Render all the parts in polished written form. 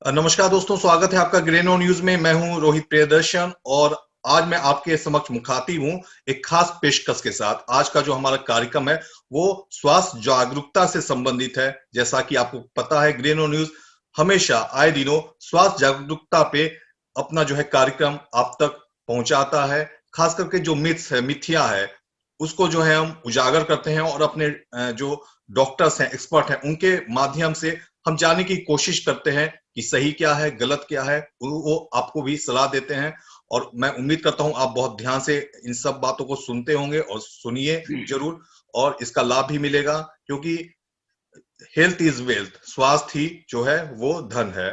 नमस्कार दोस्तों, स्वागत है आपका ग्रेनो न्यूज में। मैं हूं रोहित प्रियदर्शन और आज मैं आपके समक्ष मुखातिब हूं एक खास पेशकश के साथ। आज का जो हमारा कार्यक्रम है वो स्वास्थ्य जागरूकता से संबंधित है। जैसा कि आपको पता है, ग्रेनो न्यूज हमेशा आए दिनों स्वास्थ्य जागरूकता पे अपना जो है कार्यक्रम आप तक पहुंचाता है। खास करके जो मिथ्स है, मिथ्या है, उसको जो है हम उजागर करते हैं और अपने जो डॉक्टर्स हैं, एक्सपर्ट हैं, उनके माध्यम से हम जानने की कोशिश करते हैं कि सही क्या है, गलत क्या है। वो आपको भी सलाह देते हैं और मैं उम्मीद करता हूं आप बहुत ध्यान से इन सब बातों को सुनते होंगे और सुनिए जरूर, और इसका लाभ भी मिलेगा, क्योंकि हेल्थ इज वेल्थ, स्वास्थ्य ही जो है वो धन है।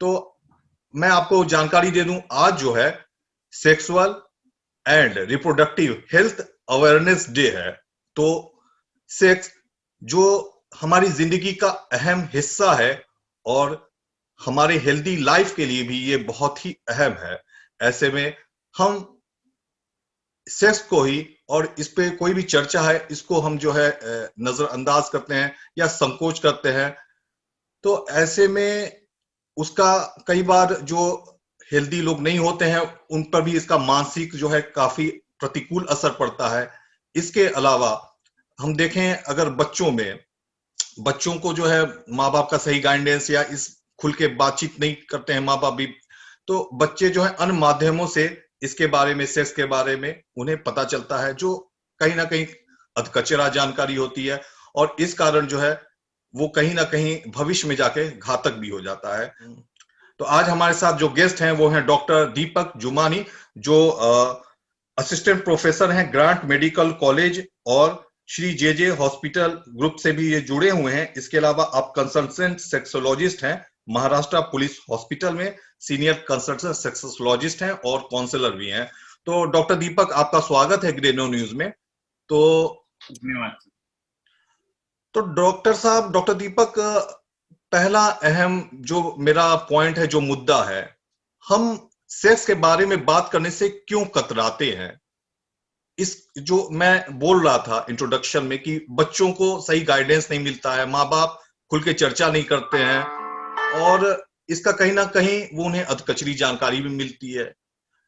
तो मैं आपको जानकारी दे दूं, आज जो है sexual and reproductive health awareness day है। तो सेक्स जो हमारी जिंदगी का अहम हिस्सा है और हमारे हेल्दी लाइफ के लिए भी ये बहुत ही अहम है। ऐसे में हम सेक्स को ही, और इस पे कोई भी चर्चा है, इसको हम जो है नजरअंदाज करते हैं या संकोच करते हैं। तो ऐसे में उसका कई बार जो हेल्दी लोग नहीं होते हैं उन पर भी इसका मानसिक जो है काफी प्रतिकूल असर पड़ता है। इसके अलावा हम देखें, अगर बच्चों को जो है माँ बाप का सही गाइडेंस या इस खुल के बातचीत नहीं करते हैं माँ बाप भी, तो बच्चे जो है अन्य माध्यमों से इसके बारे में, सेक्स के बारे में उन्हें पता चलता है, जो कहीं ना कहीं अधकचरा जानकारी होती है। और इस कारण जो है वो कहीं ना कहीं भविष्य में जाके घातक भी हो जाता है। तो आज हमारे साथ जो गेस्ट हैं वो हैं डॉक्टर दीपक जुमानी, जो असिस्टेंट प्रोफेसर हैं ग्रांट मेडिकल कॉलेज और श्री जे जे हॉस्पिटल ग्रुप से भी ये जुड़े हुए हैं। इसके अलावा आप कंसल्टेंट सेक्सोलॉजिस्ट हैं महाराष्ट्र पुलिस हॉस्पिटल में, सीनियर कंसल्टेंट सेक्सोलॉजिस्ट हैं और काउंसलर भी हैं। तो डॉक्टर दीपक, आपका स्वागत है ग्रेनो न्यूज में। तो धन्यवाद। तो डॉक्टर साहब, डॉक्टर दीपक, पहला अहम जो मेरा पॉइंट है, जो मुद्दा है, हम सेक्स के बारे में बात करने से क्यों कतराते हैं। इस जो मैं बोल रहा था इंट्रोडक्शन में कि बच्चों को सही गाइडेंस नहीं मिलता है, माँ बाप खुल के चर्चा नहीं करते हैं, और इसका कहीं ना कहीं वो उन्हें अधकचरी जानकारी भी मिलती है,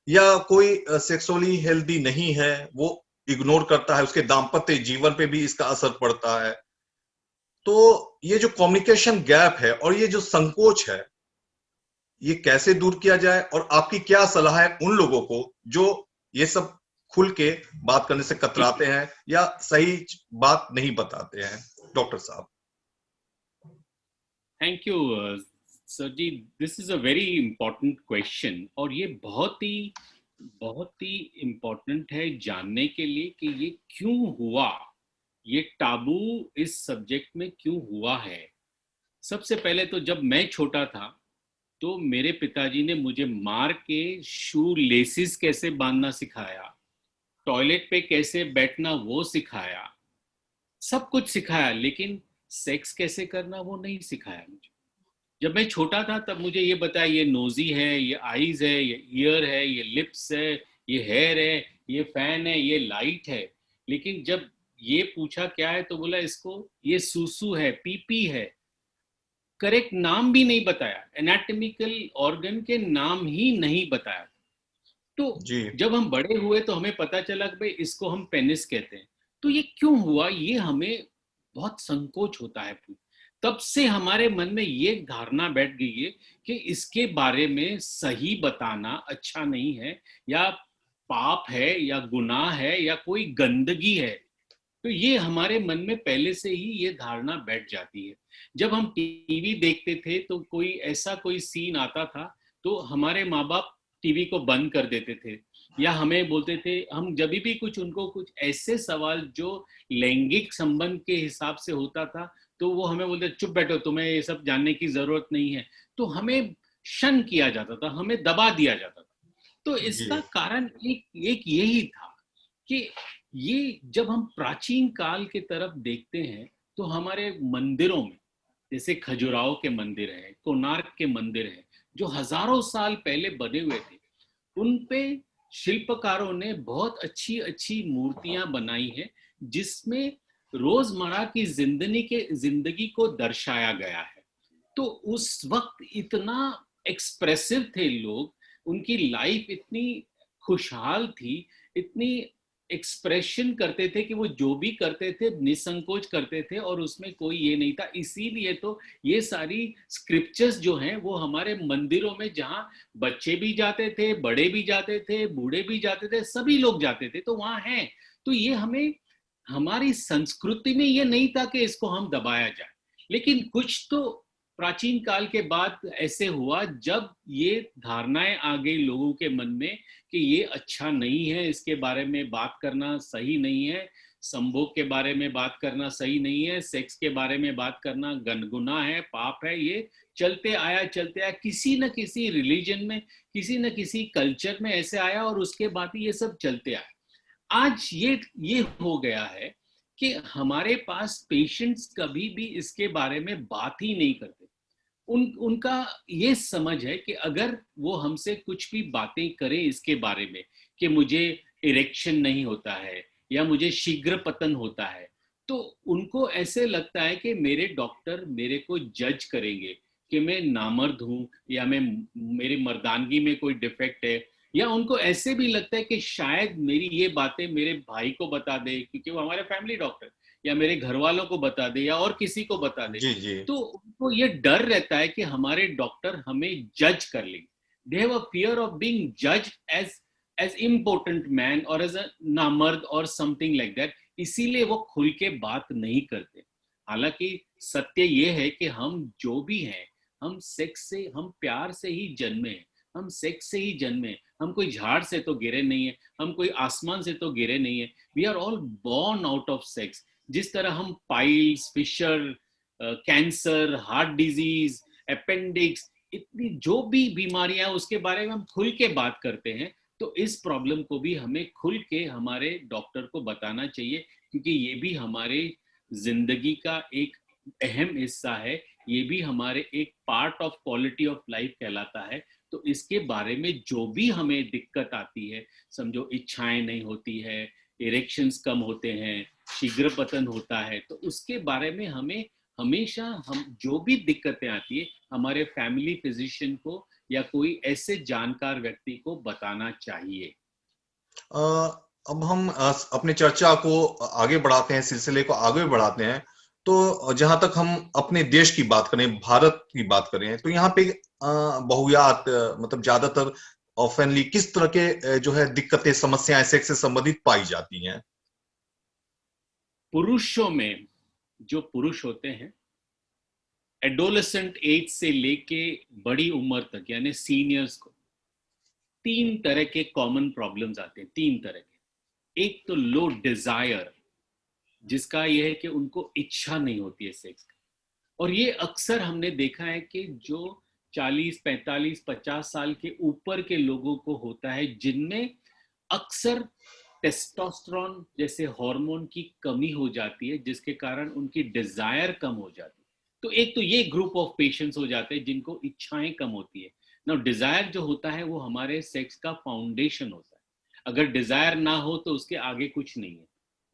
या कोई सेक्सुअली हेल्दी नहीं है वो इग्नोर करता है, उसके दाम्पत्य जीवन पे भी इसका असर पड़ता है। तो ये जो कम्युनिकेशन गैप है और ये जो संकोच है, ये कैसे दूर किया जाए, और आपकी क्या सलाह है उन लोगों को जो ये सब खुल के बात करने से कतराते हैं या सही बात नहीं बताते हैं, डॉक्टर साहब। Thank you sir ji, this is a very important question और ये बहुत ही इम्पोर्टेंट है जानने के लिए कि ये क्यों हुआ, ये टाबू इस सब्जेक्ट में क्यों हुआ है। सबसे पहले तो जब मैं छोटा था तो मेरे पिताजी ने मुझे मार के शू लेसिस कैसे बांधना सिखाया, टॉयलेट पे कैसे बैठना वो सिखाया, सब कुछ सिखाया, लेकिन सेक्स कैसे करना वो नहीं सिखाया मुझे। जब मैं छोटा था तब मुझे ये बताया ये नोजी है, ये आईज है, ये ईयर है, ये लिप्स है, ये हेयर है, ये फैन है, ये लाइट है। लेकिन जब ये पूछा क्या है तो बोला इसको ये सूसू है, पीपी है। करेक्ट नाम भी नहीं बताया, एनाटॉमिकल ऑर्गन के नाम ही नहीं बताया। तो जी जब हम बड़े हुए तो हमें पता चला कि भाई इसको हम पेनिस कहते हैं। तो ये क्यों हुआ, ये हमें बहुत संकोच होता है। तब से हमारे मन में ये धारणा बैठ गई है कि इसके बारे में सही बताना अच्छा नहीं है, या पाप है, या गुनाह है, या कोई गंदगी है। तो ये हमारे मन में पहले से ही ये धारणा बैठ जाती है। जब हम टीवी देखते थे तो कोई ऐसा कोई सीन आता था तो हमारे माँ बाप टीवी को बंद कर देते थे, या हमें बोलते थे, हम जब भी कुछ उनको कुछ ऐसे सवाल जो लैंगिक संबंध के हिसाब से होता था तो वो हमें बोलते चुप बैठो, तुम्हें ये सब जानने की जरूरत नहीं है। तो हमें शन किया जाता था, हमें दबा दिया जाता था। तो जी इसका कारण एक एक यही था कि ये जब हम प्राचीन काल के तरफ देखते हैं तो हमारे मंदिरों में, जैसे खजुराहो के मंदिर है, कोणार्क के मंदिर है, जो हजारों साल पहले बने हुए थे, उन पे शिल्पकारों ने बहुत अच्छी अच्छी मूर्तियां बनाई हैं जिसमें रोजमर्रा की जिंदगी को दर्शाया गया है। तो उस वक्त इतना एक्सप्रेसिव थे लोग, उनकी लाइफ इतनी खुशहाल थी, इतनी एक्सप्रेशन करते थे कि वो जो भी करते थे निसंकोच करते थे और उसमें कोई ये नहीं था। इसीलिए तो ये सारी स्क्रिप्चर्स जो हैं वो हमारे मंदिरों में, जहाँ बच्चे भी जाते थे, बड़े भी जाते थे, बूढ़े भी जाते थे, सभी लोग जाते थे, तो वहाँ हैं। तो ये हमें, हमारी संस्कृति में ये नहीं था कि इसको हम दबाया जाए। लेकिन कुछ तो प्राचीन काल के बाद ऐसे हुआ जब ये धारणाएं आ गई लोगों के मन में कि ये अच्छा नहीं है, इसके बारे में बात करना सही नहीं है, संभोग के बारे में बात करना सही नहीं है, सेक्स के बारे में बात करना गुनाह है, पाप है। ये चलते आया चलते आया, किसी न किसी रिलीजन में, किसी न किसी कल्चर में ऐसे आया और उसके बाद ये सब चलते आया। आज ये हो गया है कि हमारे पास पेशेंट्स कभी भी इसके बारे में बात ही नहीं करते। उनका ये समझ है कि अगर वो हमसे कुछ भी बातें करें इसके बारे में कि मुझे इरेक्शन नहीं होता है या मुझे शीघ्र पतन होता है, तो उनको ऐसे लगता है कि मेरे डॉक्टर मेरे को जज करेंगे कि मैं नामर्द हूं या मैं, मेरी मर्दानगी में कोई डिफेक्ट है। या उनको ऐसे भी लगता है कि शायद मेरी ये बातें मेरे भाई को बता दे क्योंकि वो हमारे फैमिली डॉक्टर, या मेरे घर वालों को बता दे या और किसी को बता दे। जी जी। तो उनको ये डर रहता है कि हमारे डॉक्टर हमें जज कर लेंगे। They have a fear of being judged as important man और एज अ नामर्द और समथिंग लाइक दैट। इसीलिए वो खुल के बात नहीं करते। हालांकि सत्य ये है कि हम जो भी हैं, हम सेक्स से, हम प्यार से ही जन्मे हैं, हम सेक्स से ही जन्मे हैं। हम कोई झाड़ से तो गिरे नहीं है, हम कोई आसमान से तो गिरे नहीं है। We are all born out of sex. जिस तरह हम piles, fissure, cancer, heart disease, appendix, इतनी जो भी बीमारियां उसके बारे में हम खुल के बात करते हैं, तो इस प्रॉब्लम को भी हमें खुल के हमारे डॉक्टर को बताना चाहिए, क्योंकि ये भी हमारे जिंदगी का एक अहम हिस्सा है। ये भी हमारे एक part of quality of life कहलाता है। तो इसके बारे में जो भी हमें दिक्कत आती है, समझो इच्छाएं नहीं होती है, इरेक्शंस कम होते हैं, शीघ्र पतन होता है, तो उसके बारे में हमें हमेशा, हम जो भी दिक्कतें आती है, हमारे फैमिली फिजिशियन को या कोई ऐसे जानकार व्यक्ति को बताना चाहिए। अब हम अपनी चर्चा को आगे बढ़ाते हैं, सिलसिले को आगे बढ़ाते हैं। तो जहां तक हम अपने देश की बात करें, भारत की बात करें, तो यहाँ पे बहुयात मतलब ज्यादातर ऑफनली किस तरह के जो है दिक्कतें, समस्याएं सेक्स से संबंधित पाई जाती हैं? पुरुषों में, जो पुरुष होते हैं, एडोलेसेंट एज से लेके बड़ी उम्र तक यानी सीनियर्स को तीन तरह के कॉमन प्रॉब्लम्स आते हैं, तीन तरह के। एक तो लो डिजायर, जिसका यह है कि उनको इच्छा नहीं होती है सेक्स की। और ये अक्सर हमने देखा है कि जो 40, 45, 50 साल के ऊपर के लोगों को होता है, जिनमें अक्सर टेस्टोस्टेरोन जैसे हार्मोन की कमी हो जाती है, जिसके कारण उनकी डिजायर कम हो जाती है। तो एक तो ये ग्रुप ऑफ पेशेंट्स हो जाते हैं जिनको इच्छाएं कम होती है ना। डिजायर जो होता है वो हमारे सेक्स का फाउंडेशन होता है। अगर डिजायर ना हो तो उसके आगे कुछ नहीं है।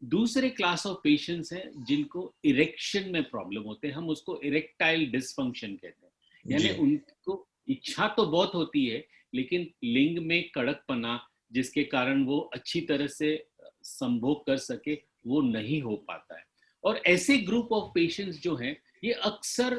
दूसरे क्लास ऑफ पेशेंट्स हैं जिनको इरेक्शन में प्रॉब्लम होते हैं, हम उसको इरेक्टाइल डिसफंक्शन कहते हैं। यानी जी। उनको इच्छा तो बहुत होती है लेकिन लिंग में कड़कपना, जिसके कारण वो अच्छी तरह से संभोग कर सके, वो नहीं हो पाता है। और ऐसे ग्रुप ऑफ पेशेंट्स जो हैं, ये अक्सर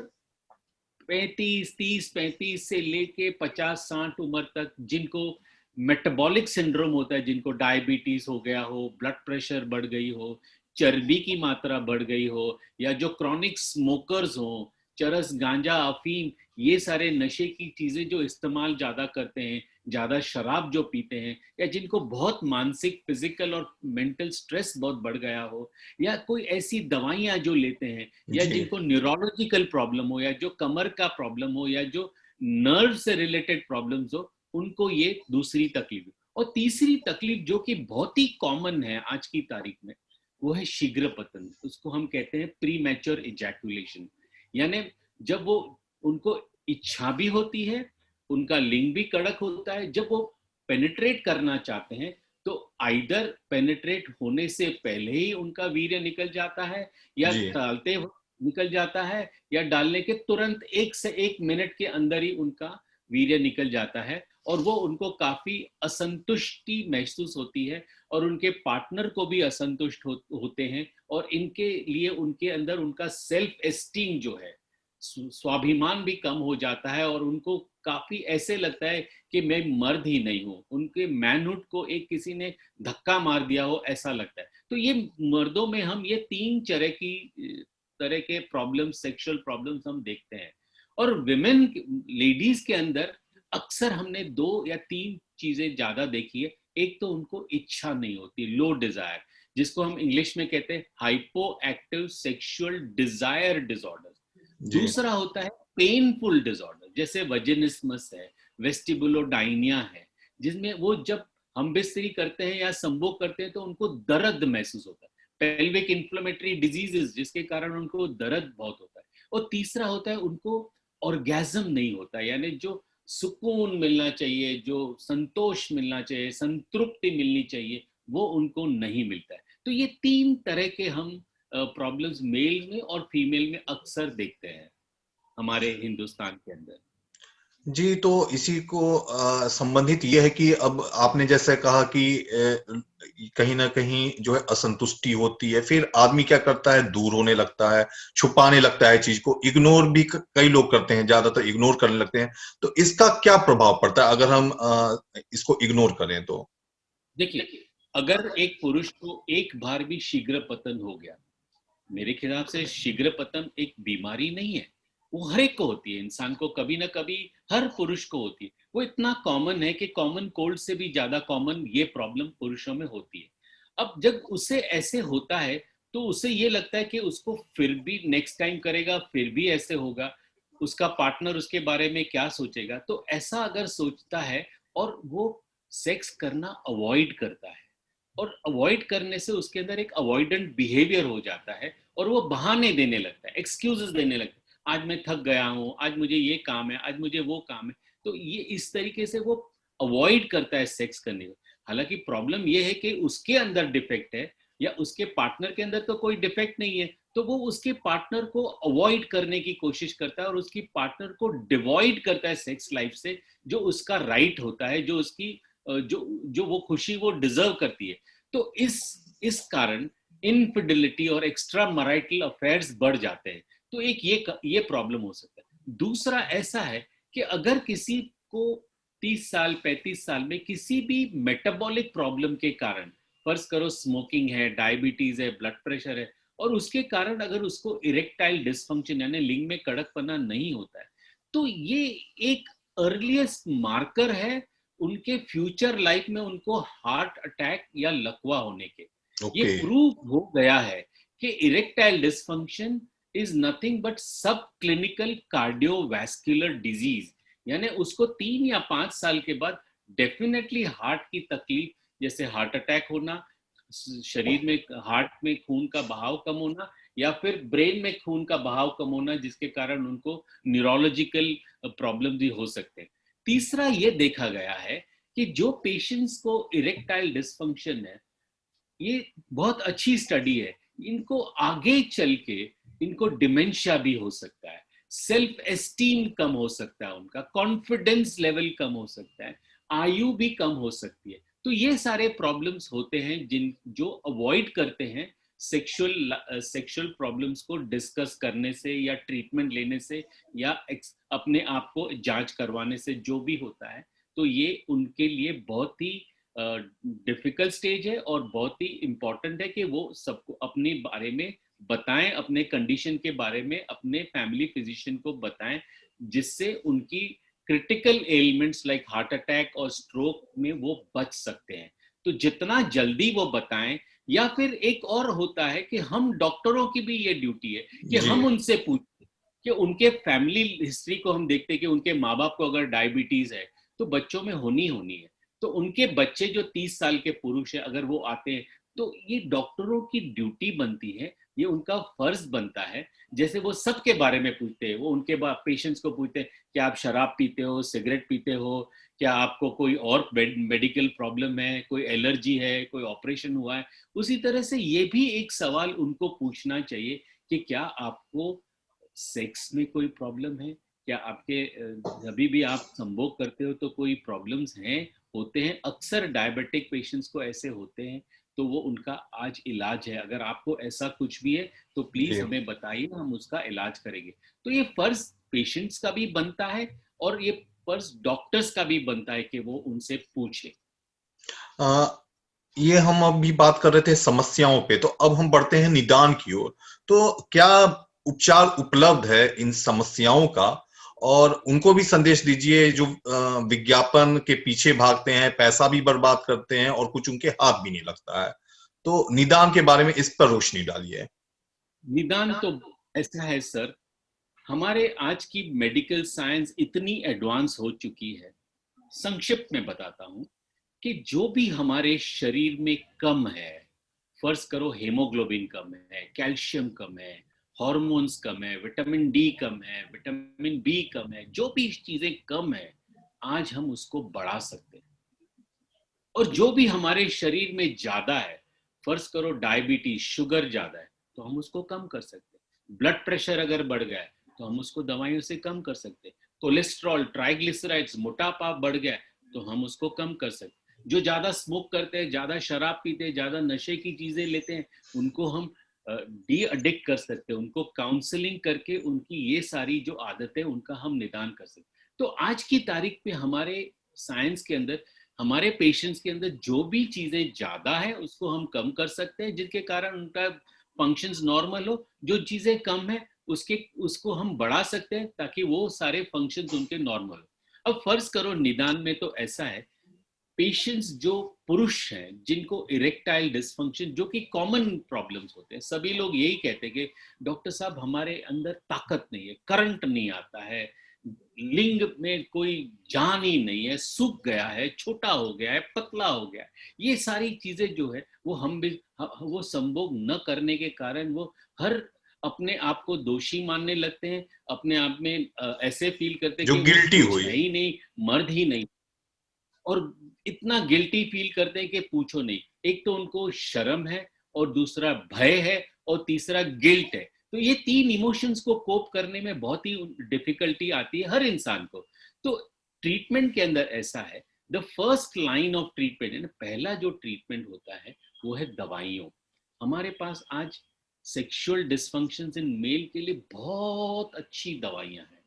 35 से लेके 50-60 उम्र तक, जिनको मेटाबॉलिक सिंड्रोम होता है, जिनको डायबिटीज हो गया हो, ब्लड प्रेशर बढ़ गई हो, चर्बी की मात्रा बढ़ गई हो, या जो क्रॉनिक स्मोकर्स हो, चरस, गांजा, अफीम, ये सारे नशे की चीजें जो इस्तेमाल ज्यादा करते हैं, ज्यादा शराब जो पीते हैं, या जिनको बहुत मानसिक, फिजिकल और मेंटल स्ट्रेस बहुत बढ़ गया हो, या कोई ऐसी दवाइयां जो लेते हैं, या जी। जिनको न्यूरोलॉजिकल प्रॉब्लम हो, या जो कमर का प्रॉब्लम हो, या जो नर्व से रिलेटेड प्रॉब्लम्स हो, उनको ये दूसरी तकलीफ। और तीसरी तकलीफ जो कि बहुत ही कॉमन है आज की तारीख में, वो है शीघ्र पतन। उसको हम कहते हैं प्री मैच्योर इजैकुलेशन। यानी जब वो, उनको इच्छा भी होती है, उनका लिंग भी कड़क होता है, जब वो पेनिट्रेट करना चाहते हैं तो आइदर पेनिट्रेट होने से पहले ही उनका वीर्य निकल जाता है, या जी। टालते निकल जाता है, या डालने के तुरंत 1 से 1 मिनट के अंदर ही उनका वीर्य निकल जाता है, और वो उनको काफी असंतुष्टि महसूस होती है, और उनके पार्टनर को भी असंतुष्ट होते हैं, और इनके लिए उनके अंदर उनका सेल्फ एस्टीम जो है, स्वाभिमान भी कम हो जाता है, और उनको काफी ऐसे लगता है कि मैं मर्द ही नहीं हूं, उनके मैनहुड को एक किसी ने धक्का मार दिया हो ऐसा लगता है। तो ये मर्दों में हम ये 3 तरह के प्रॉब्लम्स, सेक्सुअल प्रॉब्लम्स हम देखते हैं। और विमेन, लेडीज के अंदर अक्सर हमने 2 या 3 चीजें ज्यादा देखी है। एक तो उनको इच्छा नहीं होती, लो डिजायर, जिसको हम इंग्लिश में कहते हैं hypo active sexual desire disorder. जी। दूसरा होता है पेनफुल डिसऑर्डर, जैसे वजिनिस्मस है, वेस्टिबुलोडाइनिया है, जिसमें वो जब हम बिस्तरी करते हैं या संभोग करते हैं तो उनको दर्द महसूस होता है। पेल्विक इन्फ्लेमेटरी डिजीजेस, जिसके कारण उनको दर्द बहुत होता है। और तीसरा होता है उनको ऑर्गेज्म नहीं होता, यानी जो सुकून मिलना चाहिए, जो संतोष मिलना चाहिए, संतृप्ति मिलनी चाहिए, वो उनको नहीं मिलता है। तो ये 3 तरह के हम प्रॉब्लम्स मेल में और फीमेल में अक्सर देखते हैं हमारे हिंदुस्तान के अंदर। जी, तो इसी को संबंधित ये है कि अब आपने जैसे कहा कि कहीं ना कहीं जो है असंतुष्टि होती है, फिर आदमी क्या करता है, दूर होने लगता है, छुपाने लगता है चीज को, इग्नोर भी कई लोग करते हैं, ज्यादातर इग्नोर करने लगते हैं। तो इसका क्या प्रभाव पड़ता है अगर हम इसको इग्नोर करें तो? देखिए, अगर एक पुरुष को एक बार भी शीघ्र पतन हो गया, मेरे ख्याल से शीघ्र पतन एक बीमारी नहीं है, वो हर एक को होती है, इंसान को कभी ना कभी, हर पुरुष को होती है। वो इतना कॉमन है कि कॉमन कोल्ड से भी ज्यादा कॉमन ये प्रॉब्लम पुरुषों में होती है। अब जब उसे ऐसे होता है तो उसे ये लगता है कि उसको फिर भी नेक्स्ट टाइम करेगा, फिर भी ऐसे होगा, उसका पार्टनर उसके बारे में क्या सोचेगा। तो ऐसा अगर सोचता है और वो सेक्स करना अवॉइड करता है, और अवॉइड करने से उसके अंदर एक अवॉइडेंट बिहेवियर हो जाता है, और वो बहाने देने लगता है, एक्सक्यूजेस देने लगता है, आज मैं थक गया हूँ, आज मुझे ये काम है, आज मुझे वो काम है। तो ये इस तरीके से वो अवॉइड करता है सेक्स करने को। हालांकि प्रॉब्लम ये है कि उसके अंदर डिफेक्ट है, या उसके पार्टनर के अंदर तो कोई डिफेक्ट नहीं है, तो वो उसके पार्टनर को अवॉइड करने की कोशिश करता है, और उसकी पार्टनर को डिवॉइड करता है सेक्स लाइफ से, जो उसका राइट होता है, जो उसकी जो जो वो खुशी वो डिजर्व करती है। तो इस कारण इनफिडिलिटी और एक्स्ट्रा मैरिटल अफेयर्स बढ़ जाते हैं। तो एक ये प्रॉब्लम हो सकता है। दूसरा ऐसा है कि अगर किसी को 30 साल 35 साल में किसी भी मेटाबॉलिक प्रॉब्लम के कारण, फर्ज करो स्मोकिंग है, डायबिटीज है, ब्लड प्रेशर है, और उसके कारण अगर उसको इरेक्टाइल डिसफंक्शन यानी लिंग में कड़कपना नहीं होता है, तो ये एक अर्लीस्ट मार्कर है उनके फ्यूचर लाइफ में उनको हार्ट अटैक या लकवा होने के। ये ओके। प्रूव हो गया है कि erectile dysfunction is nothing but सब क्लिनिकल कार्डियोवैस्कुलर डिजीज, यानी उसको 3 या 5 साल के बाद डेफिनेटली हार्ट की तकलीफ, जैसे हार्ट अटैक होना, शरीर में हार्ट में खून का बहाव कम होना, या फिर ब्रेन में खून का बहाव कम होना, जिसके कारण उनको न्यूरोलॉजिकल प्रॉब्लम भी हो सकते हैं। तीसरा ये देखा गया है कि जो पेशेंट्स को इरेक्टाइल डिसफंक्शन है, ये बहुत अच्छी स्टडी है, इनको आगे चल के इनको डिमेंशिया भी हो सकता है, सेल्फ एस्टीम कम हो सकता है, उनका कॉन्फिडेंस लेवल कम हो सकता है, आयु भी कम हो सकती है। तो ये सारे प्रॉब्लम्स होते हैं जिन जो अवॉइड करते हैं सेक्सुअल प्रॉब्लम्स को डिस्कस करने से, या ट्रीटमेंट लेने से, या अपने आप को जांच करवाने से, जो भी होता है। तो ये उनके लिए बहुत ही डिफिकल्ट स्टेज है, और बहुत ही इंपॉर्टेंट है कि वो सबको अपने बारे में बताएं, अपने कंडीशन के बारे में अपने फैमिली फिजिशियन को बताएं, जिससे उनकी critical elements like heart attack और स्ट्रोक में वो बच सकते हैं। तो जितना जल्दी वो बताएं, या फिर एक और होता है कि हम डॉक्टरों की भी ये ड्यूटी है कि जी। हम उनसे पूछें कि उनके फैमिली हिस्ट्री को हम देखते हैं कि उनके माँ बाप को अगर डायबिटीज है तो बच्चों में होनी होनी है। तो उनके बच्चे जो 30 साल के पुरुष है अगर वो आते हैं, तो ये डॉक्टरों की ड्यूटी बनती है, ये उनका फर्ज बनता है। जैसे वो सबके बारे में पूछते हैं, वो उनके पेशेंट्स को पूछते हैं कि आप शराब पीते हो, सिगरेट पीते हो, क्या आपको कोई और मेडिकल प्रॉब्लम है, कोई एलर्जी है, कोई ऑपरेशन हुआ है। उसी तरह से ये भी एक सवाल उनको पूछना चाहिए कि क्या आपको सेक्स में कोई प्रॉब्लम है, क्या आपके जब भी आप संभोग करते हो तो कोई प्रॉब्लम्स हैं, होते हैं। अक्सर डायबिटिक पेशेंट्स को ऐसे होते हैं, तो वो उनका आज इलाज है। अगर आपको ऐसा कुछ भी है तो प्लीज जी। हमें बताइए, हम उसका इलाज करेंगे। तो ये फर्ज पेशेंट्स का भी बनता है और ये फर्ज डॉक्टर्स का भी बनता है कि वो उनसे पूछे। अ, ये हम अभी बात कर रहे थे समस्याओं पे, तो अब हम बढ़ते हैं निदान की ओर। तो क्या उपचार उपलब्ध है इन समस्याओं का? और उनको भी संदेश दीजिए जो विज्ञापन के पीछे भागते हैं, पैसा भी बर्बाद करते हैं और कुछ उनके हाथ भी नहीं लगता है। तो निदान के बारे में इस पर रोशनी डालिए। निदान तो ऐसा है सर, हमारे आज की मेडिकल साइंस इतनी एडवांस हो चुकी है। संक्षिप्त में बताता हूं कि जो भी हमारे शरीर में कम है, फर्ज करो हेमोग्लोबिन कम है, कैल्शियम कम है, हॉर्मोन्स कम है, विटामिन डी कम है, विटामिन बी कम है, जो भी चीजें कम है, आज हम उसको बढ़ा सकते हैं। और जो भी हमारे शरीर में ज्यादा है, फर्ज करो डायबिटीज, शुगर ज्यादा है, तो हम उसको कम कर सकते हैं। ब्लड प्रेशर अगर बढ़ गया है तो हम उसको दवाइयों से कम कर सकते हैं। कोलेस्ट्रॉल, ट्राइग्लिसराइड्स, मोटापा बढ़ गया है तो हम उसको कम कर सकते हैं। जो ज्यादा स्मोक करते हैं, ज्यादा शराब पीते हैं, ज्यादा नशे की चीजें लेते हैं, उनको हम डी अडिक्ट कर सकते हैं। उनको काउंसलिंग करके उनकी ये सारी जो आदतें उनका हम निदान कर सकते हैं। तो आज की तारीख पे हमारे साइंस के अंदर, हमारे पेशेंट्स के अंदर जो भी चीजें ज्यादा है उसको हम कम कर सकते हैं, जिनके कारण उनका फंक्शंस नॉर्मल हो। जो चीजें कम है उसको हम बढ़ा सकते हैं ताकि वो सारे फंक्शंस उनके नॉर्मल हो। अब फर्ज करो निदान में तो ऐसा है, पेशेंट्स जो पुरुष हैं जिनको इरेक्टाइल डिसफंक्शन, जो कि कॉमन प्रॉब्लम्स होते हैं, सभी लोग यही कहते हैं कि डॉक्टर साहब हमारे अंदर ताकत नहीं है, करंट नहीं आता है, लिंग में कोई जान ही नहीं है, सूख गया है, छोटा हो गया है, पतला हो गया है। ये सारी चीजें जो है वो हम भी वो संभोग न करने के कारण वो हर अपने आप को दोषी मानने लगते हैं, अपने आप में ऐसे फील करते हैं जो कि वो गिल्टी कुछ हुई। है ही नहीं, मर्द ही नहीं। और इतना गिल्टी फील करते हैं कि पूछो नहीं। एक तो उनको शर्म है, और दूसरा भय है, और तीसरा गिल्ट है। तो ये तीन इमोशंस को कोप करने में बहुत ही डिफिकल्टी आती है हर इंसान को। तो ट्रीटमेंट के अंदर ऐसा है, the first line of treatment, पहला जो ट्रीटमेंट होता है वो है दवाइयों। हमारे पास आज सेक्सुअल डिसफंक्शंस इन मेल के लिए बहुत अच्छी दवाइयां हैं,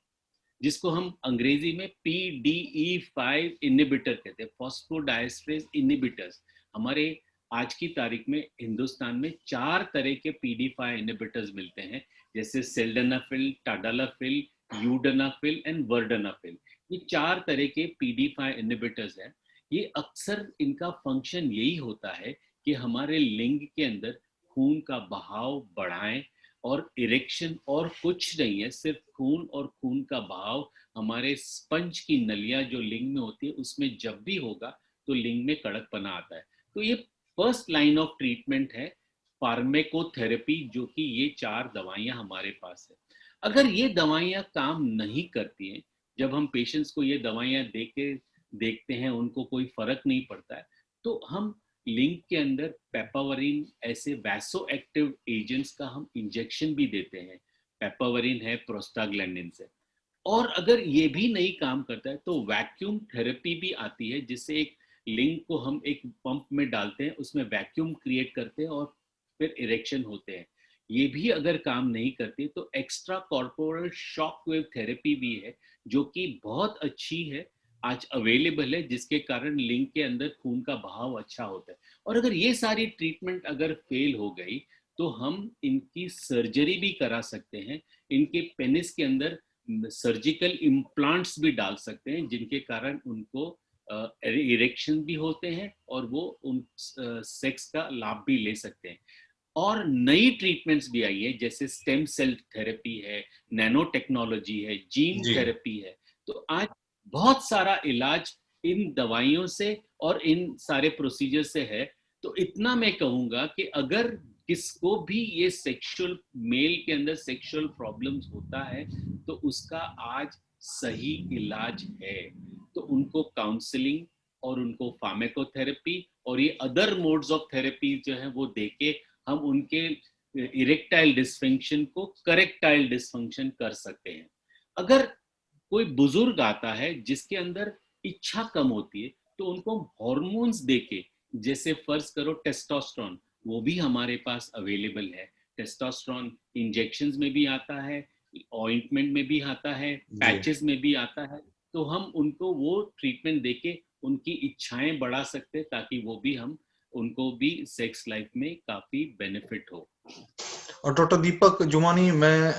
जिसको हम अंग्रेजी में PDE5 इनिबिटर कहते हैं, फॉस्फोडाइस्ट्रेस इनिबिटर्स। हमारे आज की तारीख में हिंदुस्तान में 4 तरह के PD5 इनिबिटर्स मिलते हैं, जैसे सेल्डेनाफिल, टाडालाफिल, यूडनाफिल एंड वर्डनाफिल। ये 4 तरह के PD5 इनिबिटर्स हैं। ये अक्सर इनका फंक्शन यही होता है कि हमारे लिंग के अंदर खून का बहाव बढ़ाएं, और इरेक्शन और कुछ नहीं है, सिर्फ खून और खून का बहाव हमारे स्पंज की नलियां जो लिंग में होती है उसमें जब भी होगा तो लिंग में कड़कपना आता है। तो ये फर्स्ट लाइन ऑफ ट्रीटमेंट है, फार्मेकोथेरेपी, जो कि ये 4 दवाइयां हमारे पास है। अगर ये दवाइयां काम नहीं करती हैं, जब हम पेशेंट्स को ये दवाइयां दे के देखते हैं उनको कोई फर्क नहीं पड़ता है, तो हम लिंग के अंदर पेपावरिन ऐसे वैसो एक्टिव एजेंट्स का हम इंजेक्शन भी देते हैं। पेपावरिन है प्रोस्टाग्लैंडिन से। और अगर ये भी नहीं काम करता है तो वैक्यूम थेरेपी भी आती है, जिससे एक लिंग को हम एक पंप में डालते हैं, उसमें वैक्यूम क्रिएट करते हैं और फिर इरेक्शन होते हैं। ये भी अगर काम नहीं करती तो extra corporal shock wave therapy भी है, जो कि बहुत अच्छी है, आज अवेलेबल है, जिसके कारण लिंग के अंदर खून का बहाव अच्छा होता है। और अगर ये सारी ट्रीटमेंट अगर फेल हो गई तो हम इनकी सर्जरी भी करा सकते हैं। इनके पेनिस के अंदर सर्जिकल इम्प्लांट्स भी डाल सकते हैं, जिनके कारण उनको इरेक्शन भी होते हैं और वो उन सेक्स का लाभ भी ले सकते हैं। और नई ट्रीटमेंट्स भी आई है, जैसे स्टेम सेल थेरेपी है, नैनो टेक्नोलॉजी है, जीन जी। थेरेपी है। तो आज बहुत सारा इलाज इन दवाइयों से और इन सारे प्रोसीजर से है। तो इतना मैं कहूंगा कि अगर किसको भी ये सेक्सुअल, मेल के अंदर सेक्सुअल प्रॉब्लम्स होता है तो उसका आज सही इलाज है। तो उनको काउंसलिंग और उनको फार्मेकोथेरेपी और ये अदर मोड्स ऑफ थेरेपी जो है वो देके हम उनके इरेक्टाइल डिस्फंक्शन को करेक्टाइल डिस्फंक्शन कर सकते हैं। अगर कोई बुजुर्ग आता है जिसके अंदर इच्छा कम होती है, तो उनको हॉर्मोन्स देके, जैसे फर्ज करो टेस्टोस्टेरोन, वो भी हमारे पास अवेलेबल है। टेस्टोस्टेरोन इंजेक्शंस में भी आता है, ऑइंटमेंट में भी आता है, जी। पैचेस में भी आता है। तो हम उनको वो ट्रीटमेंट देके उनकी इच्छाएं बढ़ा सकते हैं, ताकि वो भी हम उनको भी सेक्स लाइफ में काफी बेनिफिट हो। और डॉक्टर दीपक जुमानी, मैं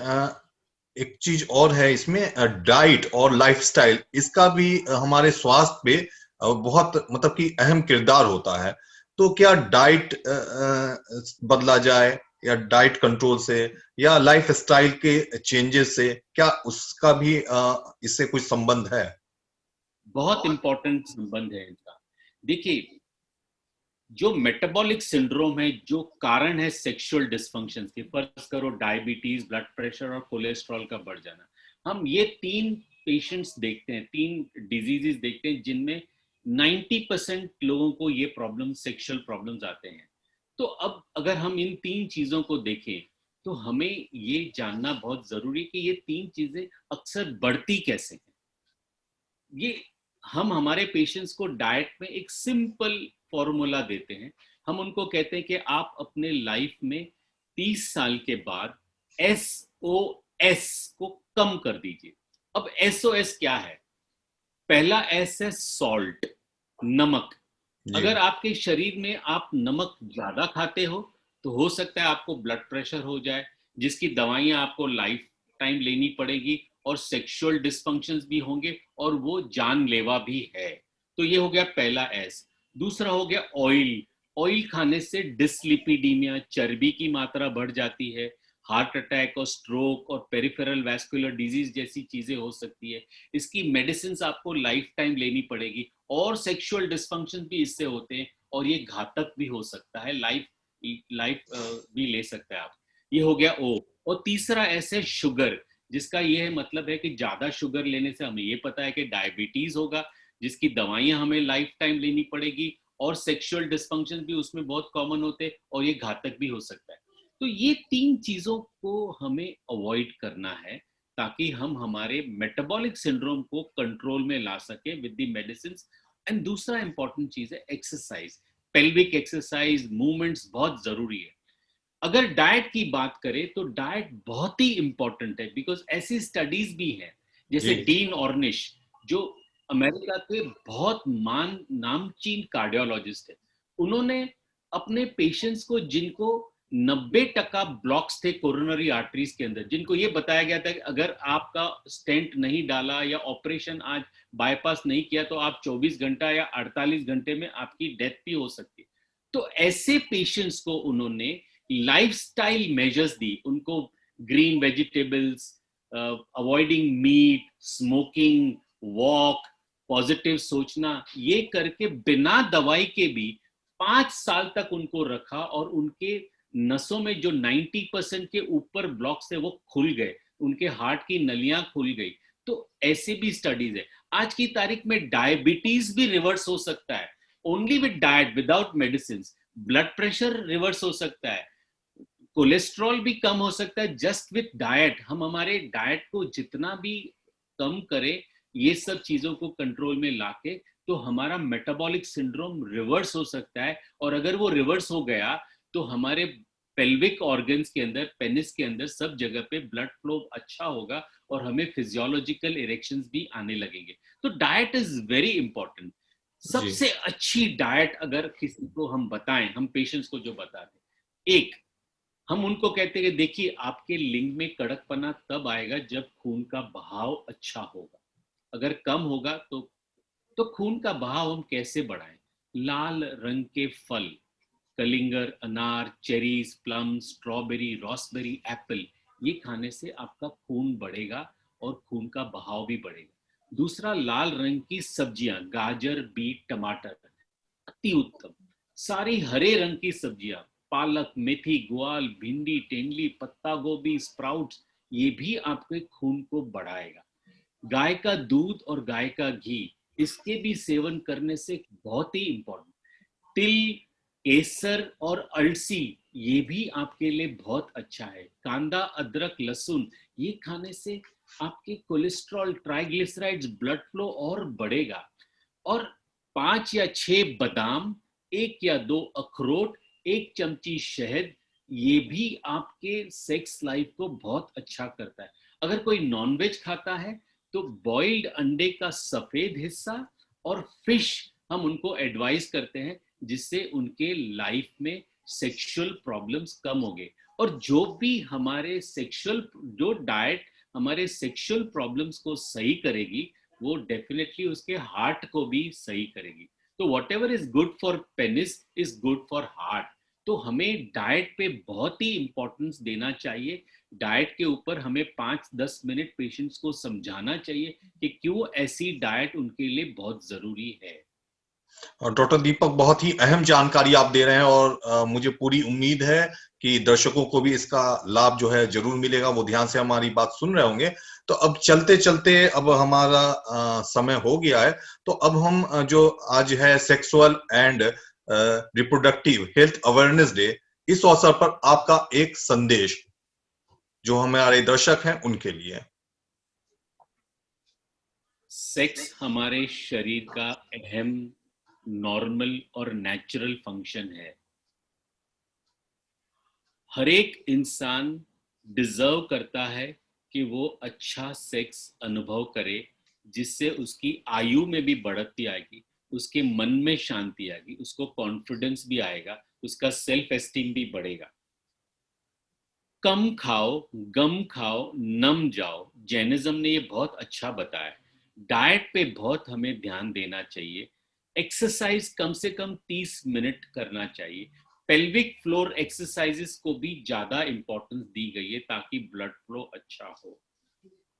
एक चीज और है इसमें, डाइट और लाइफस्टाइल, इसका भी हमारे स्वास्थ्य पे बहुत मतलब कि अहम किरदार होता है। तो क्या डाइट बदला जाए, या डाइट कंट्रोल से, या लाइफ स्टाइल के चेंजेस से, क्या उसका भी इससे कोई संबंध है? बहुत इंपॉर्टेंट संबंध है इनका। देखिए, जो मेटाबॉलिक सिंड्रोम है, जो कारण है सेक्सुअल डिस्फंक्शन के, फर्ज करो डायबिटीज, ब्लड प्रेशर और कोलेस्ट्रॉल का बढ़ जाना, हम ये तीन पेशेंट्स देखते हैं, तीन डिजीजेस देखते हैं जिनमें 90% लोगों को ये प्रॉब्लम, सेक्सुअल प्रॉब्लम्स आते हैं। तो अब अगर हम इन तीन चीजों को देखें, तो हमें ये जानना बहुत जरूरी है कि ये तीन चीजें अक्सर बढ़ती कैसे हैं। ये हम हमारे पेशेंट्स को डाइट में एक सिंपल फॉर्मूला देते हैं। हम उनको कहते हैं कि आप अपने लाइफ में 30 साल के बाद SOS को कम कर दीजिए। अब SOS क्या है? पहला S है सॉल्ट, नमक। जी। अगर आपके शरीर में आप नमक ज्यादा खाते हो, तो हो सकता है आपको ब्लड प्रेशर हो जाए, जिसकी दवाइयां आपको लाइफ टाइम लेनी पड़ेगी, और सेक्सुअल डिस्फंक्शंस भी होंगे, और वो जानलेवा भी है। तो ये हो गया पहला एस। दूसरा हो गया ऑयल। ऑयल खाने से डिसलिपिडीमिया, चर्बी की मात्रा बढ़ जाती है, हार्ट अटैक और स्ट्रोक और पेरिफेरल वैस्कुलर डिजीज जैसी चीजें हो सकती है। इसकी मेडिसिन आपको लाइफ टाइम लेनी पड़ेगी, और सेक्सुअल डिस्फंक्शन भी इससे होते हैं, और ये घातक भी हो सकता है, लाइफ लाइफ भी ले सकते हैं आप। ये हो गया ओ। और तीसरा ऐसे शुगर, जिसका ये मतलब है कि ज्यादा शुगर लेने से हमें ये पता है कि डायबिटीज होगा, जिसकी दवाइयां हमें लाइफ टाइम लेनी पड़ेगी, और सेक्सुअल डिस्फंक्शन भी उसमें बहुत कॉमन होते हैं, और ये घातक भी हो सकता है। तो ये तीन चीजों को हमें अवॉइड करना है, ताकि हम हमारे मेटाबॉलिक सिंड्रोम को कंट्रोल में ला सके विद द मेडिसिन। एंड दूसरा इंपॉर्टेंट चीज है एक्सरसाइज। पेल्विक एक्सरसाइज, मूवमेंट्स बहुत जरूरी है। अगर डाइट की बात करें, तो डाइट बहुत ही इंपॉर्टेंट है, बिकॉज ऐसी स्टडीज भी हैं, जैसे जी। डीन ऑर्निश, जो अमेरिका के बहुत नामचीन कार्डियोलॉजिस्ट है। उन्होंने अपने पेशेंट्स को, जिनको 90% ब्लॉक्स थे कोरोनरी आर्टरीज के अंदर, जिनको ये बताया गया था कि अगर आपका स्टेंट नहीं डाला या ऑपरेशन आज बाईपास नहीं किया, तो आप 24 घंटा या 48 घंटे में आपकी डेथ भी हो सकती है। तो ऐसे पेशेंट्स को उन्होंने लाइफस्टाइल मेजर्स दी, उनको green vegetables, avoiding meat, smoking, walk, positive सोचना, ये करके बिना दवाई के भी 5 साल तक उनको रखा, और उनके नसों में जो 90% के ऊपर ब्लॉक्स थे वो खुल गए, उनके हार्ट की नलियां खुल गई। तो ऐसे भी स्टडीज है। आज की तारीख में डायबिटीज भी रिवर्स हो सकता है, only with diet, without medicine. Blood pressure reverse हो सकता है, कोलेस्ट्रॉल भी कम हो सकता है, जस्ट विथ डाइट। हम हमारे डाइट को जितना भी कम करें, ये सब चीजों को कंट्रोल में लाके, तो हमारा मेटाबॉलिक सिंड्रोम रिवर्स हो सकता है। और अगर वो रिवर्स हो गया, तो हमारे पेल्विक ऑर्गन्स के अंदर, पेनिस के अंदर, सब जगह पे ब्लड फ्लो अच्छा होगा, और हमें फिजियोलॉजिकल इरेक्शंस भी आने लगेंगे। तो डाइट इज वेरी इंपॉर्टेंट। जी। सबसे अच्छी डाइट अगर किसी को हम बताएं, हम पेशेंट्स को जो बताते हैं, एक, हम उनको कहते हैं कि देखिए, आपके लिंग में कड़कपना तब आएगा जब खून का बहाव अच्छा होगा। अगर कम होगा, तो खून का बहाव हम कैसे बढ़ाएं? लाल रंग के फल, कलिंगर, अनार, चेरीज, प्लम, स्ट्रॉबेरी, रॉसबेरी, एप्पल, ये खाने से आपका खून बढ़ेगा, और खून का बहाव भी बढ़ेगा। दूसरा, लाल रंग की सब्जियां, गाजर, बीट, टमाटर, अति उत्तम। सारी हरे रंग की सब्जियां, पालक, मेथी, ग्वार, भिंडी, तेंदुली, पत्ता गोभी, स्प्राउट्स, ये भी आपके खून को बढ़ाएगा। गाय का दूध और गाय का घी, इसके भी सेवन करने से बहुत ही इंपॉर्टेंट। तिल, केसर और अलसी ये भी आपके लिए बहुत अच्छा है। कांदा, अदरक, लहसुन ये खाने से आपके कोलेस्ट्रॉल, ट्राइग्लिसराइड्स, ब्लड फ्लो और बढ़ेगा। और 5 या 6 बादाम, 1 या 2 अखरोट, 1 चमची शहद, ये भी आपके सेक्स लाइफ को बहुत अच्छा करता है। अगर कोई नॉनवेज खाता है तो बॉइल्ड अंडे का सफेद हिस्सा और फिश हम उनको एडवाइस करते हैं, जिससे उनके लाइफ में सेक्सुअल प्रॉब्लम्स कम होंगे। और जो भी हमारे सेक्सुअल जो डाइट हमारे सेक्सुअल प्रॉब्लम्स को सही करेगी, वो डेफिनेटली उसके हार्ट को भी सही करेगी। तो what ever is good for penis is good for heart. तो हमें डाइट पे बहुत ही इंपॉर्टेंस देना चाहिए। डाइट के ऊपर हमें 5-10 मिनट पेशेंट्स को समझाना चाहिए कि क्यों ऐसी डाइट उनके लिए बहुत जरूरी है। और डॉक्टर दीपक, बहुत ही अहम जानकारी आप दे रहे हैं और मुझे पूरी उम्मीद है कि दर्शकों को भी इसका लाभ जो है जरूर मिलेगा, वो ध्यान से हमारी बात सुन रहे होंगे। तो अब चलते चलते अब हमारा समय हो गया है, तो अब हम जो आज है sexual and reproductive health awareness day, इस अवसर पर आपका एक संदेश जो हमारे दर्शक हैं उनके लिए। सेक्स हमारे शरीर का अहम, नॉर्मल और नेचुरल फंक्शन है। हर एक इंसान डिजर्व करता है कि वो अच्छा सेक्स अनुभव करे, जिससे उसकी आयु में भी बढ़ती आएगी, उसके मन में शांति आएगी, उसको कॉन्फिडेंस भी आएगा, उसका सेल्फ एस्टीम भी बढ़ेगा। कम खाओ, गम खाओ, नम जाओ, जैनिज्म ने ये बहुत अच्छा बताया। डाइट पे बहुत हमें ध्यान देना चाहिए। एक्सरसाइज कम से कम 30 मिनट करना चाहिए। पेल्विक फ्लोर एक्सरसाइजेस को भी ज्यादा इंपॉर्टेंस दी गई है ताकि ब्लड फ्लो अच्छा हो।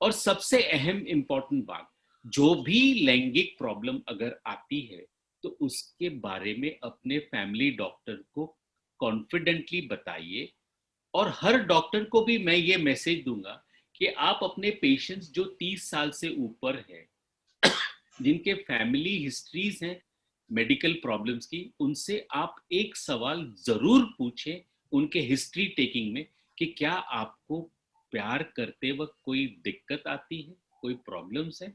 और सबसे अहम इंपॉर्टेंट बात, जो भी लैंगिक प्रॉब्लम अगर आती है तो उसके बारे में अपने फैमिली डॉक्टर को कॉन्फिडेंटली बताइए। और हर डॉक्टर को भी मैं ये मैसेज दूंगा कि आप अपने पेशेंट्स जो 30 साल से ऊपर है, जिनके फैमिली हिस्ट्रीज हैं मेडिकल प्रॉब्लम्स की, उनसे आप एक सवाल जरूर पूछें उनके हिस्ट्री टेकिंग में कि क्या आपको प्यार करते वक्त कोई दिक्कत आती है, कोई प्रॉब्लम्स है।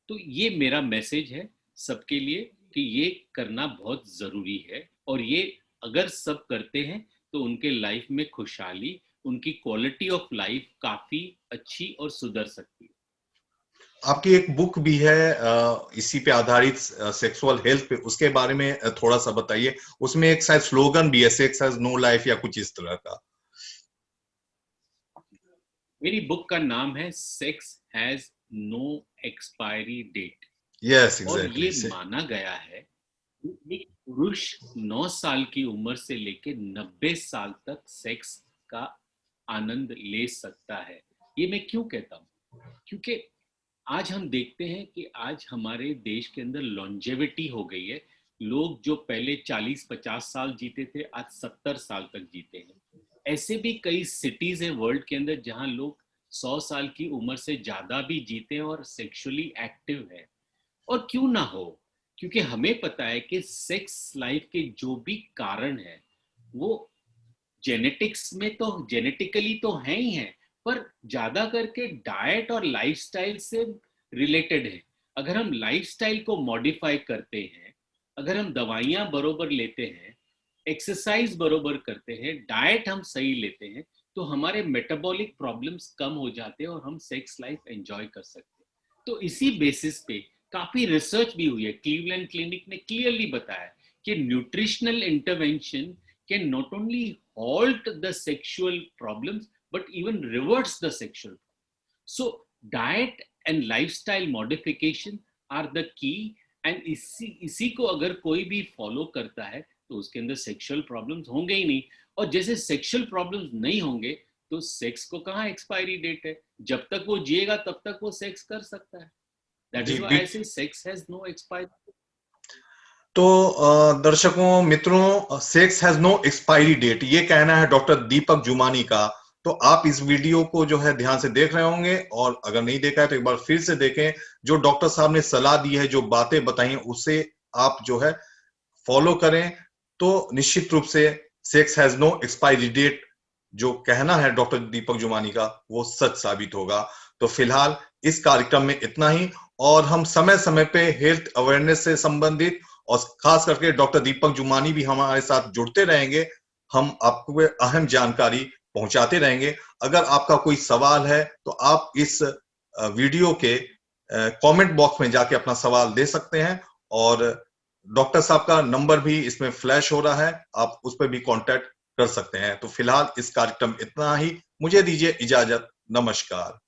तो ये मेरा मैसेज है सबके लिए कि ये करना बहुत जरूरी है। और ये अगर सब करते हैं तो उनके लाइफ में खुशहाली, उनकी क्वालिटी ऑफ लाइफ काफी अच्छी और सुधर सकती है। आपकी एक बुक भी है इसी पे आधारित, सेक्सुअल हेल्थ पे, उसके बारे में थोड़ा सा बताइए। उसमें एक शायद स्लोगन भी है, सेक्स हैज नो लाइफ या कुछ इस तरह का। मेरी बुक का नाम है sex has no expiry date. Yes, और एग्जैक्टली ये से। माना गया है कि एक पुरुष 9 साल की उम्र से लेकर 90 साल तक सेक्स का आनंद ले सकता है। ये मैं क्यों कहता हूँ? क्योंकि आज हम देखते हैं कि आज हमारे देश के अंदर लॉन्जेविटी हो गई है। लोग जो पहले 40-50 साल जीते थे, आज 70 साल तक जीते हैं। ऐसे भी कई सिटीज हैं वर्ल्ड के अंदर जहां लोग 100 साल की उम्र से ज्यादा भी जीते हैं और सेक्सुअली एक्टिव है। और क्यों ना हो, क्योंकि हमें पता है कि सेक्स लाइफ के जो भी कारण है वो जेनेटिक्स में तो जेनेटिकली तो है ही है, पर ज्यादा करके डाइट और लाइफस्टाइल से रिलेटेड है। अगर हम लाइफस्टाइल को मॉडिफाई करते हैं, अगर हम दवाइयां बरोबर लेते हैं, एक्सरसाइज बरोबर करते हैं, डाइट हम सही लेते हैं, तो हमारे मेटाबॉलिक प्रॉब्लम्स कम हो जाते हैं और हम सेक्स लाइफ एंजॉय कर सकते हैं। तो इसी बेसिस पे काफी रिसर्च भी हुई है। क्लीवलैंड क्लिनिक ने क्लियरली बताया कि nutritional intervention can not only halt the sexual problems but even reverse the sexual problems. So diet and lifestyle modification are the key, and इसी को अगर कोई भी फॉलो करता है तो उसके अंदर सेक्सुअल प्रॉब्लम्स होंगे ही नहीं। और जैसे सेक्सुअल प्रॉब्लम्स नहीं होंगे तो सेक्स को कहाँ एक्सपायरी डेट है? जब तक वो जिएगा तब तक वो सेक्स कर सकता है। That ji, is why I say sex has no expiry. तो दर्शकों मित्रों, sex has no expiry date, ये कहना है डॉक्टर दीपक जुमानी का। तो आप इस वीडियो को जो है ध्यान से देख रहे होंगे, और अगर नहीं देखा है तो एक बार फिर से देखें। जो डॉक्टर साहब ने सलाह दी है, जो बातें बताई हैं, उससे आप जो है फॉलो करें, तो निश्चित रूप से sex has no expiry date जो कहना है डॉक्टर दीपक जुमानी का वो सच साबित होगा। तो फिलहाल इस कार्यक्रम में इतना ही, और हम समय समय पे हेल्थ अवेयरनेस से संबंधित और खास करके डॉक्टर दीपक जुमानी भी हमारे साथ जुड़ते रहेंगे। हम आपको अहम जानकारी पहुंचाते रहेंगे। अगर आपका कोई सवाल है तो आप इस वीडियो के कमेंट बॉक्स में जाके अपना सवाल दे सकते हैं, और डॉक्टर साहब का नंबर भी इसमें फ्लैश हो रहा है, आप उस पर भी कांटेक्ट कर सकते हैं। तो फिलहाल इस कार्यक्रम इतना ही, मुझे दीजिए इजाजत, नमस्कार।